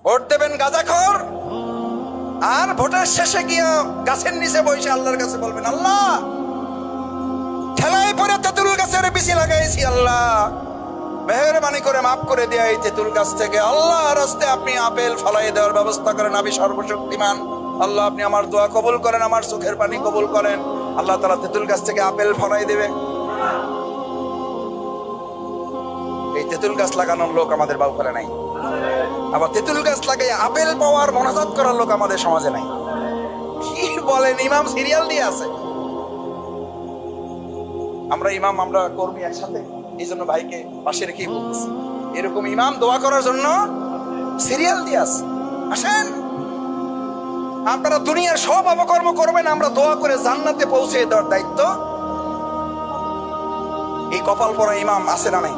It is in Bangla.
ভোট দেবেন গাঁজাখোর, আর ভোটের শেষে গিয়ে গাছের নিচে বসে আল্লাহর কাছে বলবেন, আল্লাহ ঠেলায় পরে তেঁতুল গাছের বিচি লাগাইছি, আল্লাহ মেহেরবানি করে মাফ করে দেয়া এই তেঁতুল গাছ থেকে আল্লাহর রাস্তায় আপনি আপেল ফলাই দেওয়ার ব্যবস্থা করেন, আমি সর্বশক্তিমান আল্লাহ, আপনি আমার দোয়া কবুল করেন, আমার চোখের পানি কবুল করেন। আল্লাহ তাআলা তেঁতুল গাছ থেকে আপেল ফলাই দেবে। এই তেঁতুল গাছ লাগানোর লোক আমাদের বাউফলে নাই, আবার তেঁতুল গাছ লাগাই আপেল পাওয়ার মনাজাত করার লোক আমাদের সমাজে নাই। কি বলেন, ইমাম সিরিয়াল দিয়ে আছে। আমরা ইমাম, আমরা কর্মী একসাথে, এই জন্য ভাইকে পাশে রেখেই বলতেছি, এরকম ইমাম দোয়া করার জন্য সিরিয়াল দিয়ে আছে। আসেন, আপনারা দুনিয়ার সব অপকর্ম করবেন, আমরা দোয়া করে জান্নাতে পৌঁছে দেওয়ার দায়িত্ব এই কপাল পরা ইমাম আছে না নাই?